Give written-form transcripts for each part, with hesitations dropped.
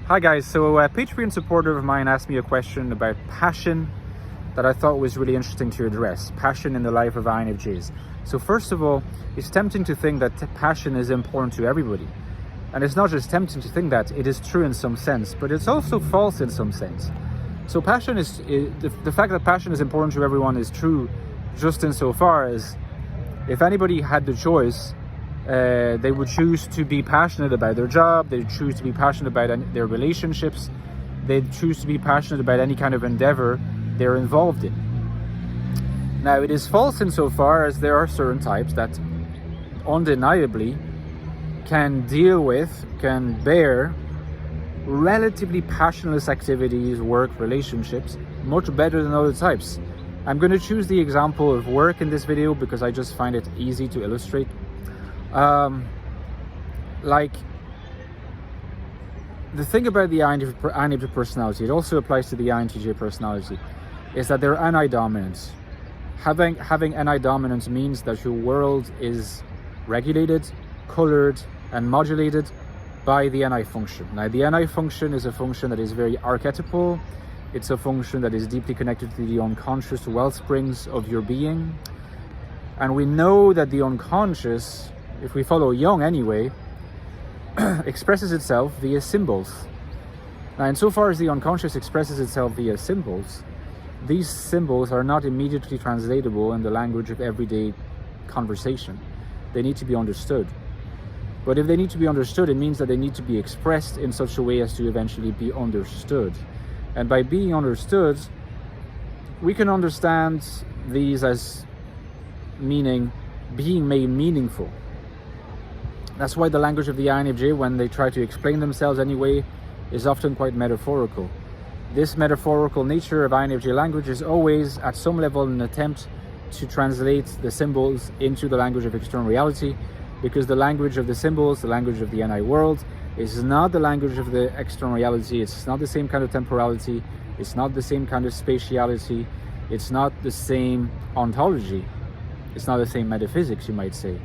Hi guys, so a Patreon supporter of mine asked me a question about passion that I thought was really interesting to address. Passion in the life of INFJs. So first of all, it's tempting to think that passion is important to everybody. And it's not just tempting to think that, it is true in some sense, but it's also false in some sense. So passion is the fact that passion is important to everyone is true just insofar as if anybody had the choice, they would choose to be passionate about their job, they'd choose to be passionate about their relationships, they'd choose to be passionate about any kind of endeavor they're involved in. Now, it is false insofar as there are certain types that undeniably can deal with, can bear relatively passionless activities, work, relationships, much better than other types. I'm going to choose the example of work in this video because I just find it easy to illustrate. Like the thing about the INFJ personality, it also applies to the INTJ personality, is that they're NI dominant. Having NI dominance means that your world is regulated, colored, and modulated by the NI function. Now, the NI function is a function that is very archetypal. It's a function that is deeply connected to the unconscious wellsprings of your being. And we know that the unconscious, if we follow Jung anyway, expresses itself via symbols. Now, insofar as the unconscious expresses itself via symbols, these symbols are not immediately translatable in the language of everyday conversation. They need to be understood. But if they need to be understood, it means that they need to be expressed in such a way as to eventually be understood. And by being understood, we can understand these as meaning being made meaningful. That's why the language of the INFJ, when they try to explain themselves anyway, is often quite metaphorical. This metaphorical nature of INFJ language is always, at some level, an attempt to translate the symbols into the language of external reality, because the language of the symbols, the language of the NI world, is not the language of the external reality. It's not the same kind of temporality. It's not the same kind of spatiality. It's not the same ontology. It's not the same metaphysics, you might say.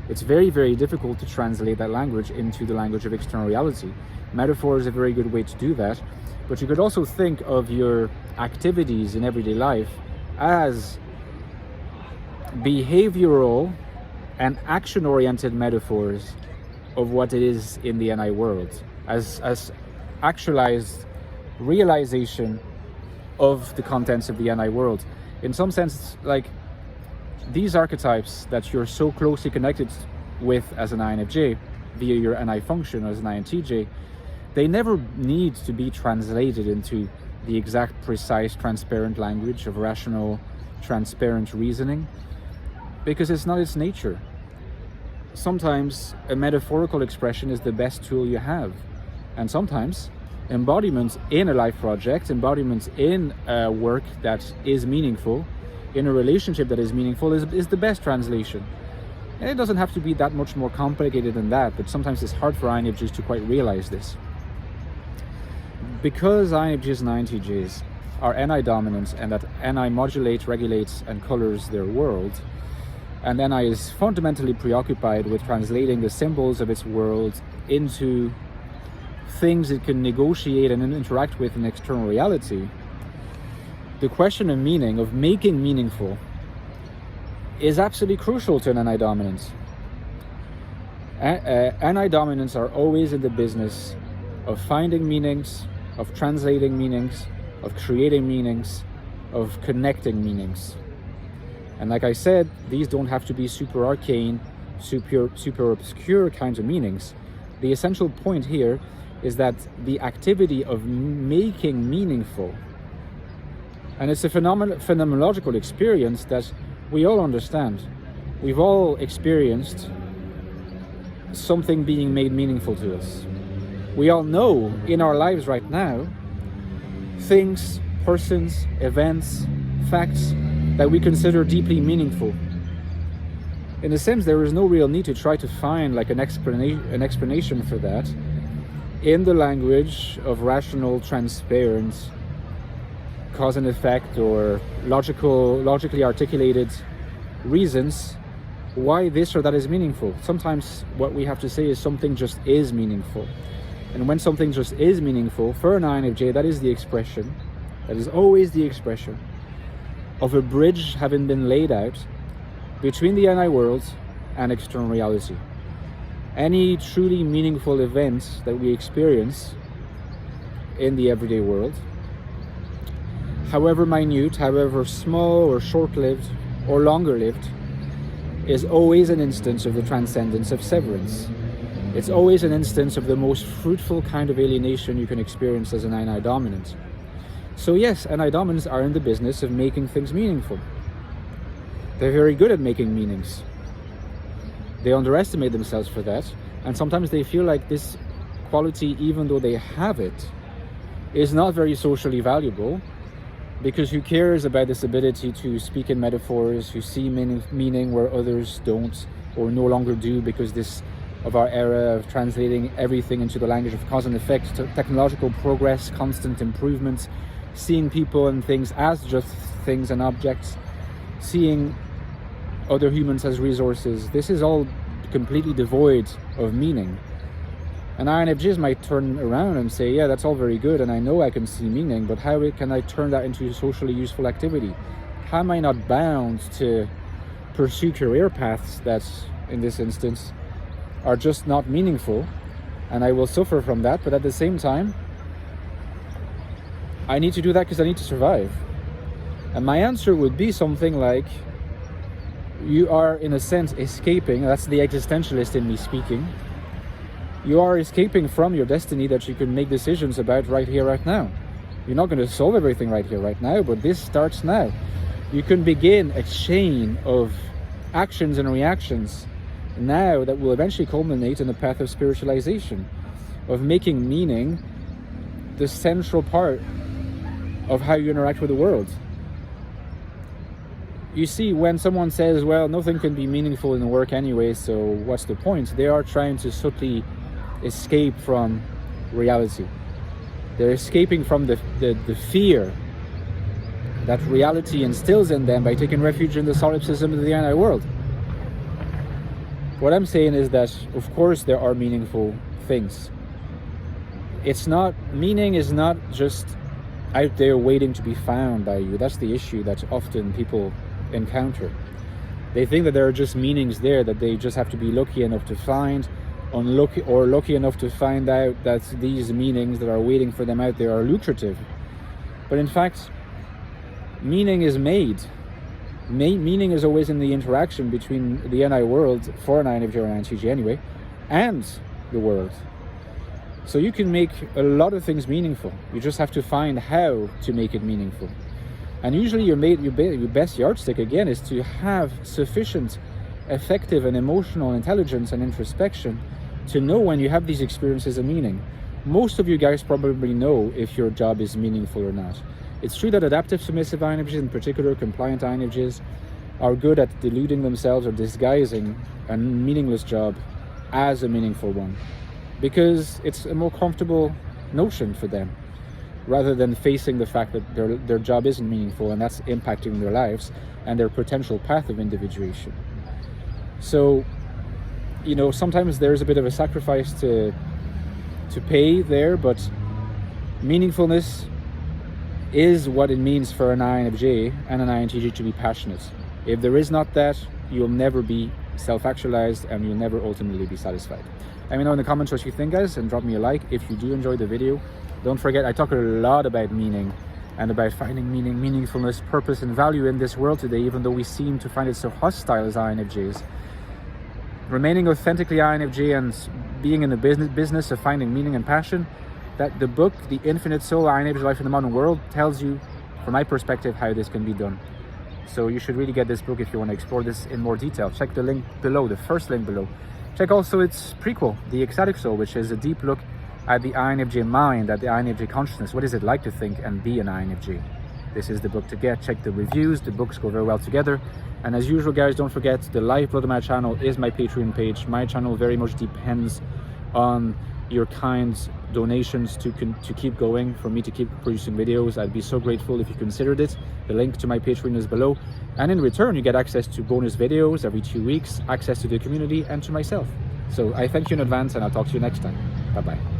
It's very, very difficult to translate that language into the language of external reality. Metaphor is a very good way to do that, but you could also think of your activities in everyday life as behavioral and action-oriented metaphors of what it is in the NI world, as actualized realization of the contents of the NI world. In some sense, like these archetypes that you're so closely connected with as an INFJ via your NI function as an INTJ, they never need to be translated into the exact, precise, transparent language of rational, transparent reasoning, because it's not its nature. Sometimes a metaphorical expression is the best tool you have, and sometimes embodiment in a life project, embodiment in a work that is meaningful, in a relationship that is meaningful, is the best translation. And it doesn't have to be that much more complicated than that, but sometimes it's hard for INFJs to quite realize this. Because INFJs and INTJs are NI dominant, and that NI modulates, regulates, and colors their world, and NI is fundamentally preoccupied with translating the symbols of its world into things it can negotiate and interact with in external reality, the question of meaning, of making meaningful, is absolutely crucial to an NI dominance. NI dominants are always in the business of finding meanings, of translating meanings, of creating meanings, of connecting meanings. And like I said, these don't have to be super arcane, super obscure kinds of meanings. The essential point here is that the activity of making meaningful, and it's a phenomenological experience that we all understand. We've all experienced something being made meaningful to us. We all know in our lives right now things, persons, events, facts that we consider deeply meaningful. In a sense, there is no real need to try to find like an explanation for that in the language of rational, transparent cause and effect, or logically articulated reasons why this or that is meaningful. Sometimes what we have to say is something just is meaningful. And when something just is meaningful, for an INFJ, that is the expression, that is always the expression of a bridge having been laid out between the NI world and external reality. Any truly meaningful events that we experience in the everyday world, however minute, however small or short-lived or longer-lived, is always an instance of the transcendence of severance. It's always an instance of the most fruitful kind of alienation you can experience as an NI dominant. So yes, NI dominants are in the business of making things meaningful. They're very good at making meanings. They underestimate themselves for that, and sometimes they feel like this quality, even though they have it, is not very socially valuable, because who cares about this ability to speak in metaphors, who see meaning where others don't or no longer do, because this of our era of translating everything into the language of cause and effect, technological progress, constant improvements, seeing people and things as just things and objects, seeing other humans as resources. This is all completely devoid of meaning. And INFJs might turn around and say, yeah, that's all very good, and I know I can see meaning, but how can I turn that into socially useful activity? How am I not bound to pursue career paths that, in this instance, are just not meaningful, and I will suffer from that, but at the same time, I need to do that because I need to survive? And my answer would be something like, you are, in a sense, escaping. That's the existentialist in me speaking. You are escaping from your destiny that you can make decisions about right here, right now. You're not going to solve everything right here, right now, but this starts now. You can begin a chain of actions and reactions now that will eventually culminate in a path of spiritualization, of making meaning the central part of how you interact with the world. You see, when someone says, well, nothing can be meaningful in the work anyway, so what's the point? They are trying to subtly escape from reality. They're escaping from the fear that reality instills in them by taking refuge in the solipsism of the NI world. What I'm saying is that, of course, there are meaningful things. Meaning is not just out there waiting to be found by you. That's the issue that often people encounter. They think that there are just meanings there that they just have to be lucky enough to find, lucky enough to find out that these meanings that are waiting for them out there are lucrative. But in fact, meaning is made. Meaning is always in the interaction between the NI world, for an INFJ or an INTJ anyway, and the world. So you can make a lot of things meaningful. You just have to find how to make it meaningful. And usually your best yardstick, again, is to have sufficient effective and emotional intelligence and introspection to know when you have these experiences of meaning. Most of you guys probably know if your job is meaningful or not. It's true that adaptive submissive INFJs, in particular compliant INFJs, are good at deluding themselves or disguising a meaningless job as a meaningful one, because it's a more comfortable notion for them, rather than facing the fact that their job isn't meaningful and that's impacting their lives and their potential path of individuation. So, sometimes there's a bit of a sacrifice to pay there, but meaningfulness is what it means for an INFJ and an INTJ to be passionate. If there is not that, you'll never be self-actualized and you'll never ultimately be satisfied. Let me know in the comments what you think, guys, and drop me a like if you do enjoy the video. Don't forget, I talk a lot about meaning and about finding meaning, meaningfulness, purpose, and value in this world today, even though we seem to find it so hostile as INFJs. Remaining authentically INFJ and being in the business of finding meaning and passion, that the book, The Infinite Soul, INFJ Life in the Modern World, tells you, from my perspective, how this can be done. So you should really get this book if you want to explore this in more detail. Check the link below, the first link below. Check also its prequel, The Ecstatic Soul, which is a deep look at the INFJ mind, at the INFJ consciousness. What is it like to think and be an INFJ? This is the book to get. Check the reviews. The books go very well together. And as usual, guys, don't forget, the lifeblood of my channel is my Patreon page. My channel very much depends on your kind donations to keep going, for me to keep producing videos. I'd be so grateful if you considered it. The link to my Patreon is below. And in return, you get access to bonus videos every 2 weeks, access to the community, and to myself. So I thank you in advance, and I'll talk to you next time. Bye-bye.